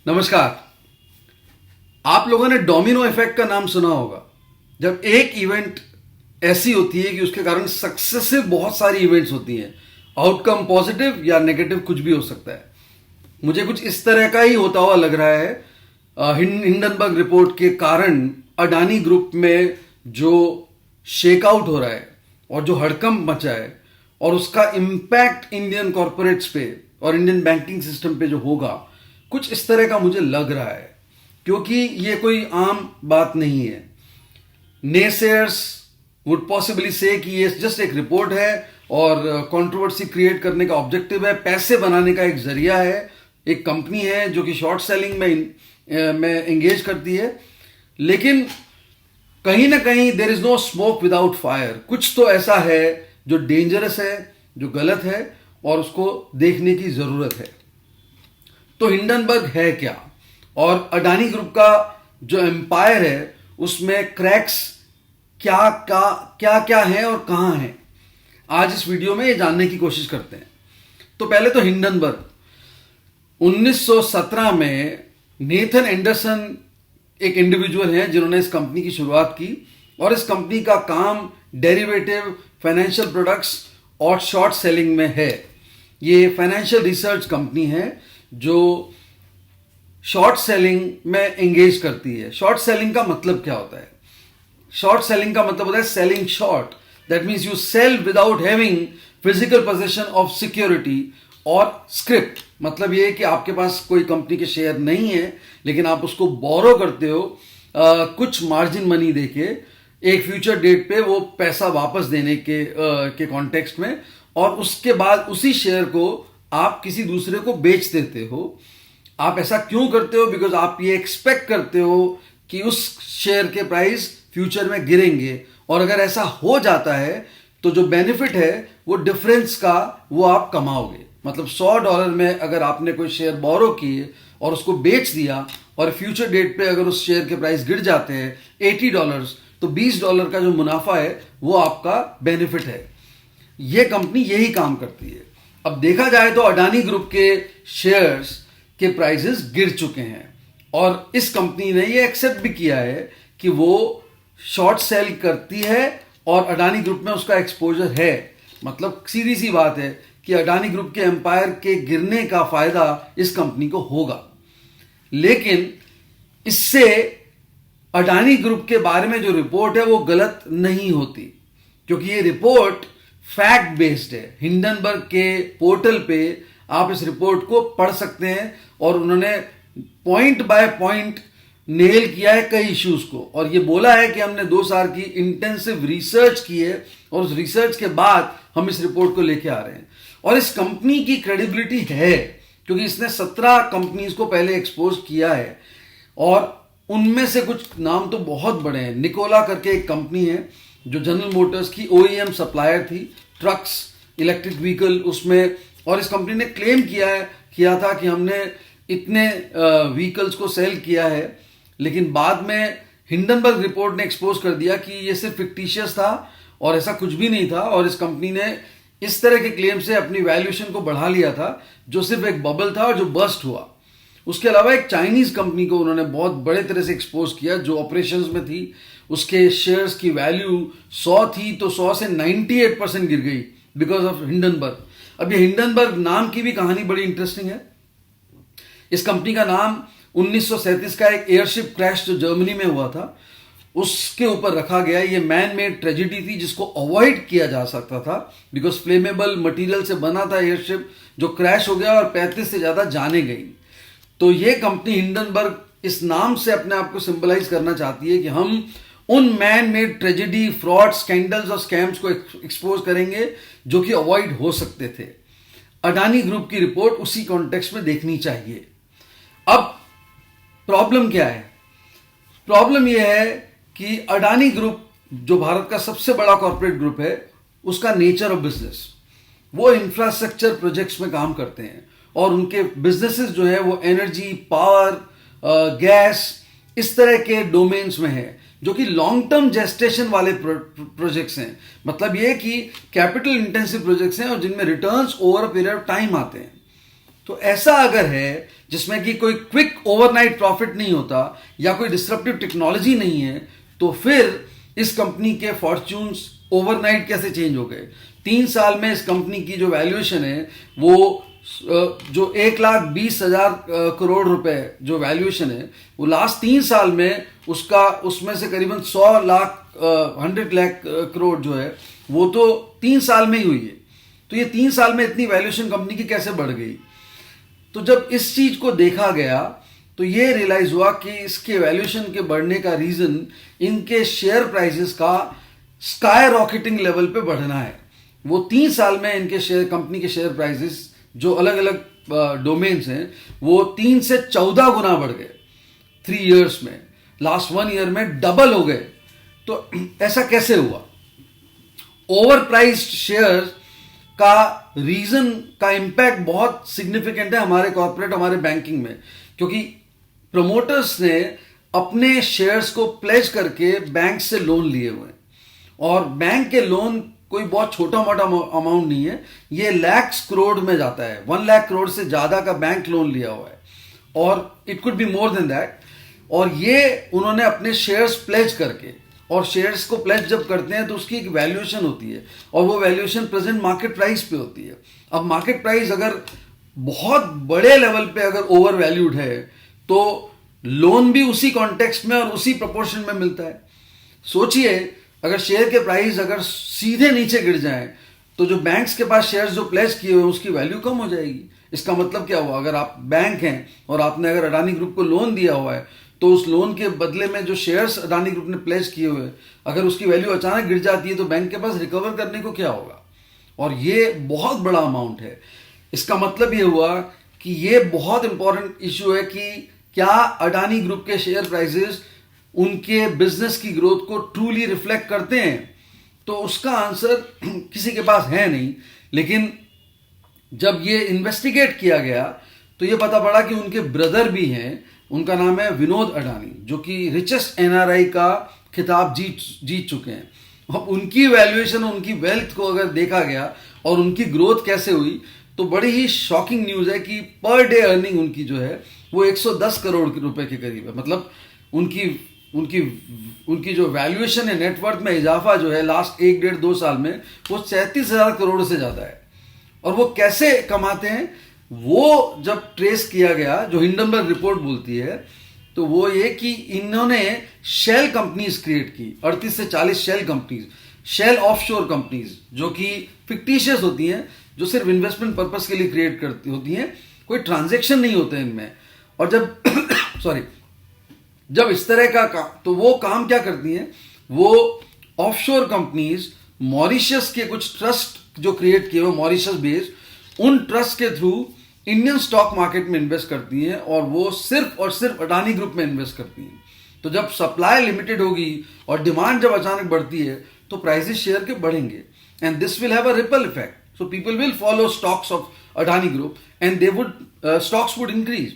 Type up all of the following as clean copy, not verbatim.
नमस्कार। आप लोगों ने डोमिनो इफेक्ट का नाम सुना होगा। जब एक इवेंट ऐसी होती है कि उसके कारण सक्सेसिव बहुत सारी इवेंट्स होती हैं, आउटकम पॉजिटिव या नेगेटिव कुछ भी हो सकता है। मुझे कुछ इस तरह का ही होता हुआ लग रहा है। हिंडनबर्ग रिपोर्ट के कारण अडानी ग्रुप में जो शेकआउट हो रहा है और जो हड़कंप मचा है और उसका इम्पैक्ट इंडियन कॉर्पोरेट्स पे और इंडियन बैंकिंग सिस्टम पे जो होगा, कुछ इस तरह का मुझे लग रहा है। क्योंकि ये कोई आम बात नहीं है। नेसेयर्स वुड पॉसिबली से कि ये जस्ट एक रिपोर्ट है और कंट्रोवर्सी क्रिएट करने का ऑब्जेक्टिव है, पैसे बनाने का एक जरिया है, एक कंपनी है जो कि शॉर्ट सेलिंग में एंगेज करती है। लेकिन कहीं ना कहीं there is no smoke without fire. कुछ तो ऐसा है जो डेंजरस है, जो गलत है और उसको देखने की जरूरत है। तो हिंडनबर्ग है क्या और अडानी ग्रुप का जो एम्पायर है उसमें क्रैक्स क्या क्या क्या है और कहां है, आज इस वीडियो में ये जानने की कोशिश करते हैं। तो पहले तो हिंडनबर्ग 1917 में नेथन एंडरसन एक इंडिविजुअल हैं जिन्होंने इस कंपनी की शुरुआत की और इस कंपनी का काम डेरिवेटिव, फाइनेंशियल प्रोडक्ट्स और शॉर्ट सेलिंग में है। ये फाइनेंशियल रिसर्च कंपनी है जो शॉर्ट सेलिंग में एंगेज करती है। शॉर्ट सेलिंग का मतलब क्या होता है? शॉर्ट सेलिंग का मतलब होता है selling short. That means you sell without having physical position of security और स्क्रिप्ट। मतलब ये है कि आपके पास कोई कंपनी के शेयर नहीं है लेकिन आप उसको बोरो करते हो कुछ मार्जिन मनी देके एक फ्यूचर डेट पे वो पैसा वापस देने के कॉन्टेक्स्ट में, और उसके बाद उसी शेयर को आप किसी दूसरे को बेच देते हो। आप ऐसा क्यों करते हो? बिकॉज आप ये एक्सपेक्ट करते हो कि उस शेयर के प्राइस फ्यूचर में गिरेंगे, और अगर ऐसा हो जाता है तो जो बेनिफिट है वो डिफरेंस का वो आप कमाओगे। मतलब $100 में अगर आपने कोई शेयर बोरो किए और उसको बेच दिया और फ्यूचर डेट पे अगर उस शेयर के प्राइस गिर जाते हैं $80, तो $20 का जो मुनाफा है वो आपका बेनिफिट है। ये कंपनी यही काम करती है। अब देखा जाए तो अडानी ग्रुप के शेयर्स के प्राइसेस गिर चुके हैं और इस कंपनी ने ये एक्सेप्ट भी किया है कि वो शॉर्ट सेल करती है और अडानी ग्रुप में उसका एक्सपोजर है। मतलब सीधी सी बात है कि अडानी ग्रुप के एम्पायर के गिरने का फायदा इस कंपनी को होगा। लेकिन इससे अडानी ग्रुप के बारे में जो रिपोर्ट है वो गलत नहीं होती, क्योंकि ये रिपोर्ट फैक्ट बेस्ड है। हिंडनबर्ग के पोर्टल पे आप इस रिपोर्ट को पढ़ सकते हैं और उन्होंने पॉइंट बाय पॉइंट नेल किया है कई इश्यूज को, और ये बोला है कि हमने 2 साल की इंटेंसिव रिसर्च की है और उस रिसर्च के बाद हम इस रिपोर्ट को लेके आ रहे हैं। और इस कंपनी की क्रेडिबिलिटी है क्योंकि इसने 17 कंपनीज को पहले एक्सपोज किया है और उनमें से कुछ नाम तो बहुत बड़े हैं। निकोला करके एक कंपनी है जो जनरल मोटर्स की OEM सप्लायर थी, ट्रक्स, इलेक्ट्रिक व्हीकल उसमें, और इस कंपनी ने क्लेम किया था कि हमने इतने व्हीकल्स को सेल किया है। लेकिन बाद में हिंडनबर्ग रिपोर्ट ने एक्सपोज कर दिया कि ये सिर्फ फिक्टिशियस था और ऐसा कुछ भी नहीं था, और इस कंपनी ने इस तरह के क्लेम से अपनी वैल्यूएशन को बढ़ा लिया था जो सिर्फ एक बबल था और जो बस्ट हुआ। उसके अलावा एक चाइनीज कंपनी को उन्होंने बहुत बड़े तरह से एक्सपोज किया जो ऑपरेशंस में थी। उसके शेयर्स की वैल्यू 100 थी तो 100 से 98% गिर गई बिकॉज ऑफ हिंडनबर्ग। अब ये हिंडनबर्ग नाम की भी कहानी बड़ी इंटरेस्टिंग है। इस कंपनी का नाम 1937 का एक एयरशिप क्रैश जो जर्मनी में हुआ था उसके ऊपर रखा गया। ये मैन मेड ट्रेजेडी थी जिसको अवॉइड किया जा सकता था बिकॉज फ्लेमेबल मटेरियल से बना था एयरशिप, जो क्रैश हो गया और 35 से ज्यादा जाने गई। तो ये कंपनी हिंडनबर्ग इस नाम से अपने आप को सिंबलाइज करना चाहती है कि हम उन man made tragedy, fraud, scandals और स्कैम्स को एक्सपोज करेंगे जो कि अवॉइड हो सकते थे। अडानी ग्रुप की रिपोर्ट उसी कॉन्टेक्स्ट में देखनी चाहिए। अब प्रॉब्लम क्या है? प्रॉब्लम यह है कि अडानी ग्रुप जो भारत का सबसे बड़ा कॉर्पोरेट ग्रुप है, उसका नेचर ऑफ बिजनेस, वो इंफ्रास्ट्रक्चर प्रोजेक्ट्स में काम करते हैं और उनके बिजनेसेस जो है वो एनर्जी, पावर, गैस, इस तरह के डोमेन्स में है जो कि लॉन्ग टर्म जेस्टेशन वाले प्रोजेक्ट्स हैं। मतलब ये कि कैपिटल इंटेंसिव प्रोजेक्ट्स हैं और जिनमें returns over a period of time आते हैं। तो ऐसा अगर है जिसमें कि कोई क्विक ओवरनाइट प्रॉफिट नहीं होता या कोई डिस्रप्टिव टेक्नोलॉजी नहीं है, तो फिर इस कंपनी के फॉर्च्यून्स ओवरनाइट कैसे चेंज हो गए? 3 साल में इस कंपनी की जो वैल्यूएशन है वो जो 1,20,000 करोड़ रुपए जो वैल्यूएशन है वो लास्ट 3 साल में उसमें से करीबन 100 लाख करोड़ जो है वो तो 3 साल में ही हुई है। तो ये 3 साल में इतनी वैल्यूएशन कंपनी की कैसे बढ़ गई? तो जब इस चीज को देखा गया तो ये रियलाइज हुआ कि इसके वैल्यूएशन के बढ़ने का रीजन इनके शेयर प्राइसेस का स्काई रॉकेटिंग लेवल पे बढ़ना है। वो 3 साल में इनके शेयर कंपनी के शेयर प्राइसेस जो अलग अलग डोमेन्स हैं वो 3 से 14 गुना बढ़ गए 3 इयर्स में। लास्ट 1 ईयर में डबल हो गए। तो ऐसा कैसे हुआ? ओवर प्राइस्ड शेयर का रीजन का इंपैक्ट बहुत सिग्निफिकेंट है हमारे कॉर्पोरेट, हमारे बैंकिंग में, क्योंकि प्रमोटर्स ने अपने शेयर्स को प्लेज करके बैंक से लोन लिए हुए हैं और बैंक के लोन कोई बहुत छोटा मोटा अमाउंट नहीं है, ये लाख्स करोड़ में जाता है। 1 लाख करोड़ से ज्यादा का बैंक लोन लिया हुआ है और it could be more than that. और ये उन्होंने अपने शेयर्स प्लेज करके, और शेयर्स को प्लेज जब करते हैं तो उसकी एक वैल्यूएशन होती है और वो वैल्यूएशन प्रेजेंट मार्केट प्राइस पे होती है। अब मार्केट प्राइस अगर बहुत बड़े लेवल पे अगर ओवर वैल्यूड है तो लोन भी उसी कॉन्टेक्स्ट में और उसी प्रोपोर्शन में मिलता है। सोचिए, अगर शेयर के प्राइस अगर सीधे नीचे गिर जाए तो जो बैंक्स के पास शेयर्स जो प्लेज किए हुए उसकी वैल्यू कम हो जाएगी। इसका मतलब क्या हुआ? अगर आप बैंक हैं और आपने अगर अडानी ग्रुप को लोन दिया हुआ है तो उस लोन के बदले में जो शेयर्स अडानी ग्रुप ने प्लेज किए हुए अगर उसकी वैल्यू अचानक गिर जाती है तो बैंक के पास रिकवर करने को क्या होगा? और ये बहुत बड़ा अमाउंट है। इसका मतलब ये हुआ कि ये बहुत इंपॉर्टेंट इश्यू है कि क्या अडानी ग्रुप के शेयर प्राइसेस उनके बिजनेस की ग्रोथ को ट्रूली रिफ्लेक्ट करते हैं? तो उसका आंसर किसी के पास है नहीं। लेकिन जब ये इन्वेस्टिगेट किया गया तो ये पता पड़ा कि उनके ब्रदर भी हैं, उनका नाम है विनोद अडानी, जो कि रिचेस्ट एनआरआई का खिताब जीत चुके हैं। अब उनकी वैल्यूएशन, उनकी वेल्थ को अगर देखा गया और उनकी ग्रोथ कैसे हुई तो बड़ी ही शॉकिंग न्यूज है कि पर डे अर्निंग उनकी जो है वो 110 करोड़ रुपए के करीब है। मतलब उनकी जो वैल्यूएशन है, नेटवर्थ में इजाफा जो है लास्ट 1-1.5-2 साल में वो 37,000 करोड़ से ज्यादा है। और वो कैसे कमाते हैं वो जब ट्रेस किया गया, जो हिंडनबर्ग रिपोर्ट बोलती है, तो वो ये कि इन्होंने शेल कंपनीज क्रिएट की, 38 से 40 shell companies, shell offshore companies, जो कि फिक्टिशियस होती हैं, जो सिर्फ इन्वेस्टमेंट पर्पस के लिए क्रिएट करती होती हैं, कोई ट्रांजैक्शन नहीं होते इनमें। और जब इस तरह का काम, तो वो काम क्या करती हैं, वो ऑफशोर कंपनीज मॉरिशस के कुछ ट्रस्ट जो क्रिएट किए हुए मॉरिशस बेस्ड, उन ट्रस्ट के थ्रू इंडियन स्टॉक मार्केट में इन्वेस्ट करती हैं और वो सिर्फ और सिर्फ अडानी ग्रुप में इन्वेस्ट करती हैं। तो जब सप्लाई लिमिटेड होगी और डिमांड जब अचानक बढ़ती है तो प्राइसेस शेयर के बढ़ेंगे and this will have a ripple effect. So people will follow stocks of Adani group and they would stocks would increase.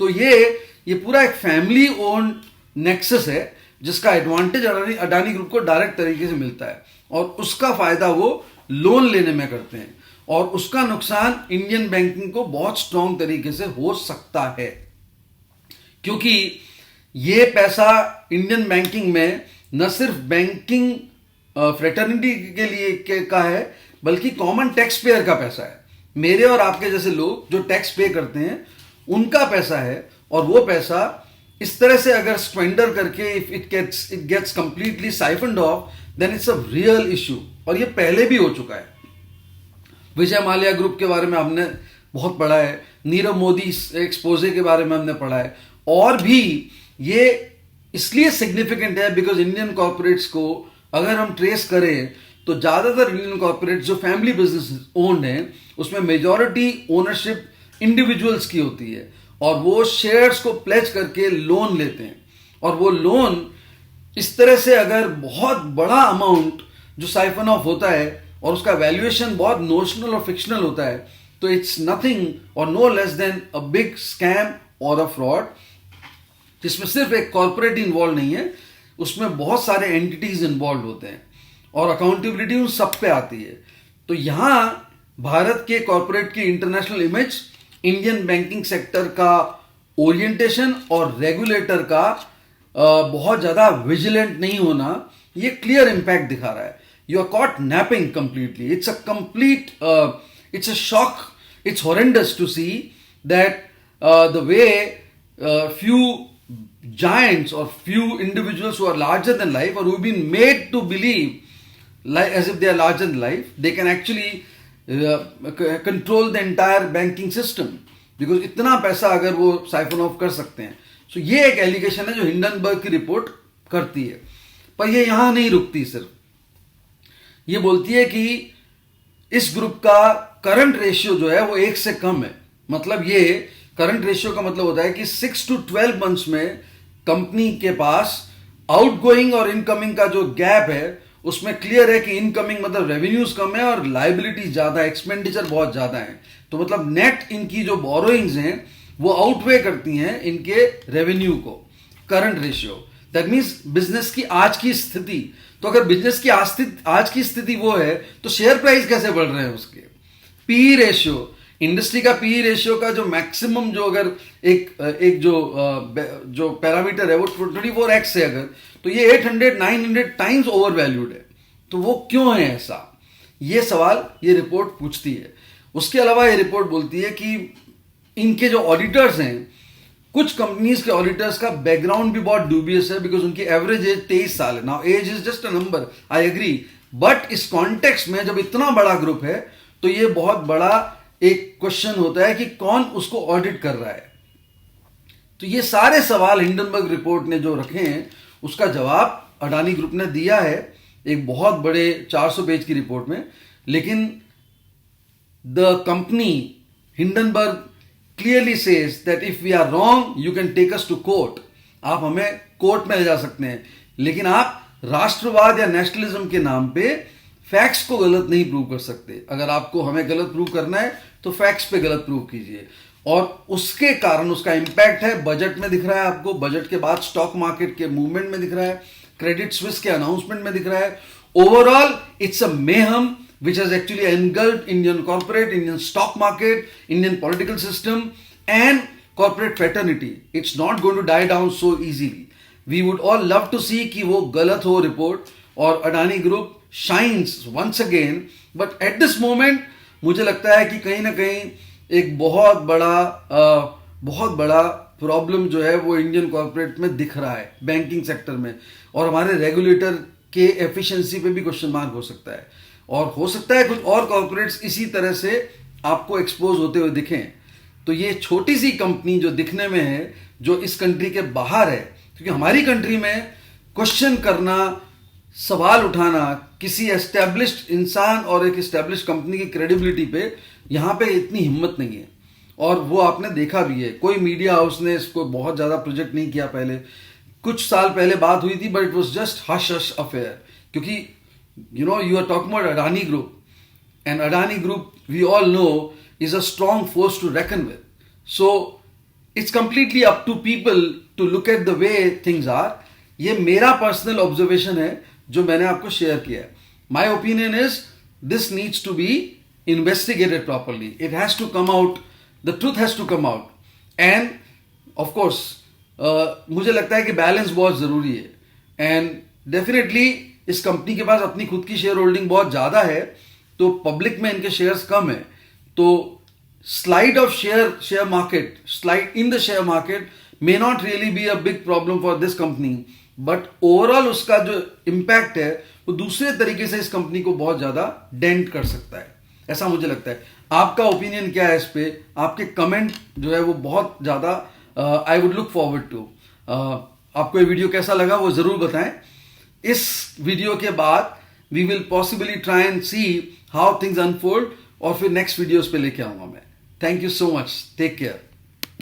तो ये पूरा एक फैमिली ओन्ड नेक्सस है जिसका एडवांटेज अडानी ग्रुप को डायरेक्ट तरीके से मिलता है और उसका फायदा वो लोन लेने में करते हैं और उसका नुकसान इंडियन बैंकिंग को बहुत स्ट्रांग तरीके से हो सकता है, क्योंकि ये पैसा इंडियन बैंकिंग में न सिर्फ बैंकिंग फ्रेटर्निटी के लिए का है बल्कि कॉमन टैक्स पेयर का पैसा है। मेरे और आपके जैसे लोग जो टैक्स पे करते हैं उनका पैसा है और वो पैसा इस तरह से अगर स्क्वेंडर करके if it gets completely siphoned off then it's a real issue. और ये पहले भी हो चुका है। विजय माल्या ग्रुप के बारे में हमने बहुत पढ़ा है, नीरव मोदी एक्सपोजे के बारे में हमने पढ़ा है, और भी ये इसलिए सिग्निफिकेंट है बिकॉज इंडियन कॉर्पोरेट्स को अगर हम ट्रेस करें तो ज्यादातर इंडियन कॉर्पोरेट्स जो फैमिली बिजनेस ओन्ड है उसमें मेजॉरिटी ओनरशिप इंडिविजुअल्स की होती है और वो शेयर्स को प्लेज करके लोन लेते हैं। और वो लोन इस तरह से अगर बहुत बड़ा अमाउंट जो साइफन ऑफ होता है और उसका वैल्यूएशन बहुत नोशनल और फिक्शनल होता है तो इट्स नथिंग और no less than a big scam और अ फ्रॉड, जिसमें सिर्फ एक कॉर्पोरेट इन्वॉल्व नहीं है, उसमें बहुत सारे एंटिटीज इन्वॉल्व होते हैं और अकाउंटेबिलिटी उन सब पे आती है। तो यहां भारत के कॉर्पोरेट की international image, Indian banking sector का ओरिएंटेशन और रेगुलेटर का बहुत ज्यादा विजिलेंट नहीं होना, ये क्लियर इंपैक्ट दिखा रहा है. You are caught napping completely. It's a complete, it's a shock. It's horrendous to see that the way few giants or few individuals who are larger than life or who've been made to believe like as if they are larger than life, they can actually control the entire banking system because इतना पैसा अगर वो siphon of कर सकते हैं. सो ये एक allegation है जो हिंडनबर्ग की रिपोर्ट करती है. पर ये यहां नहीं रुकती. सिर्फ ये बोलती है कि इस ग्रुप का करंट रेशियो जो है वो 1 से कम है. मतलब ये करंट रेशियो का मतलब होता है कि 6 to 12 मंथ्स में कंपनी के पास आउटगोइंग और इनकमिंग का जो गैप है उसमें क्लियर है कि इनकमिंग मतलब रेवेन्यूज कम है और लाइबिलिटी ज्यादा, एक्सपेंडिचर बहुत ज्यादा है. तो मतलब नेट इनकी जो बोरोइंग्स हैं वो आउटवे करती हैं इनके रेवेन्यू को. Current ratio that means business की आज की स्थिति. तो अगर बिजनेस की आज की स्थिति वो है तो शेयर प्राइस कैसे बढ़ रहे हैं उसके. पी रेशियो, इंडस्ट्री का पी रेशियो का जो मैक्सिमम जो अगर एक जो पैरामीटर है वो 24x है अगर, तो ये 800-900 टाइम्स ओवर वैल्यूड है. तो वो क्यों है ऐसा, ये सवाल ये रिपोर्ट पूछती है. उसके अलावा ये रिपोर्ट बोलती है कि इनके जो ऑडिटर्स हैं, कुछ कंपनीज के ऑडिटर्स का बैकग्राउंड भी बहुत ड्यूबियस है बिकॉज उनकी एवरेज एज 23 साल है. Now age is just a number, I agree, but इस कॉन्टेक्स्ट में जब इतना बड़ा ग्रुप है तो ये बहुत बड़ा एक क्वेश्चन होता है कि कौन उसको ऑडिट कर रहा है. तो ये सारे सवाल हिंडनबर्ग रिपोर्ट ने जो रखे हैं उसका जवाब अडानी ग्रुप ने दिया है एक बहुत बड़े 400 पेज की रिपोर्ट में. लेकिन the company Hindenburg clearly says that if we are wrong you can take us to court. आप हमें कोर्ट में ले जा सकते हैं, लेकिन आप राष्ट्रवाद या नेशनलिज्म के नाम पे फैक्ट्स को गलत नहीं प्रूव कर सकते. अगर आपको हमें गलत प्रूव करना है तो फैक्ट्स पे गलत प्रूव कीजिए. और उसके कारण उसका इंपैक्ट है बजट में दिख रहा है आपको, बजट के बाद स्टॉक मार्केट के मूवमेंट में दिख रहा है, क्रेडिट स्विस के अनाउंसमेंट में दिख रहा है. Overall it's a mayhem which has actually engulfed Indian corporate, Indian stock market, Indian political system and corporate fraternity. It's not going to die down so easily. We would all love to see कि वो गलत हो report और Adani group shines once again, but at this moment मुझे लगता है कि कहीं ना कहीं एक बहुत बड़ा प्रॉब्लम जो है वो इंडियन कॉर्पोरेट में दिख रहा है बैंकिंग सेक्टर में. और हमारे रेगुलेटर के एफिशिएंसी पे भी क्वेश्चन मार्क हो सकता है. और हो सकता है कुछ और कॉर्पोरेट्स इसी तरह से आपको एक्सपोज होते हुए दिखें. तो ये छोटी सी कंपनी जो दिखने में है, जो इस कंट्री के बाहर है, क्योंकि हमारी कंट्री में क्वेश्चन करना, सवाल उठाना किसी एस्टेब्लिश्ड इंसान और एक एस्टेब्लिश्ड कंपनी की क्रेडिबिलिटी पे यहाँ पे इतनी हिम्मत नहीं है. और वो आपने देखा भी है, कोई मीडिया हाउस ने इसको बहुत ज़्यादा प्रोजेक्ट नहीं किया. पहले कुछ साल पहले बात हुई थी, but it was just hush hush affair. क्योंकि you are talking about Adani Group, and Adani Group we all know is a strong force to reckon with. So it's completely up to people to look at the way things are. ये मेरा personal observation है जो मैंने आपको share किया है. My opinion is this needs to be investigated properly. It has to come out, the truth has to come out, and of course मुझे लगता है कि बैलेंस बहुत जरूरी है. एंड डेफिनेटली इस कंपनी के पास अपनी खुद की शेयर होल्डिंग बहुत ज्यादा है, तो पब्लिक में इनके शेयर्स कम है. तो slide of share market, slide in the share market may not really be a big problem for this company, but overall उसका जो इंपैक्ट है वो दूसरे तरीके से इस कंपनी को बहुत ज्यादा डेंट कर सकता है, ऐसा मुझे लगता है. आपका ओपिनियन क्या है इस पे? आपके कमेंट जो है वो बहुत ज्यादा I would look forward to. आपको ये वीडियो कैसा लगा वो जरूर बताएं. इस वीडियो के बाद we will possibly try and see how things unfold, और फिर नेक्स्ट वीडियोस पे लेके आऊंगा मैं. Thank you so much, take care.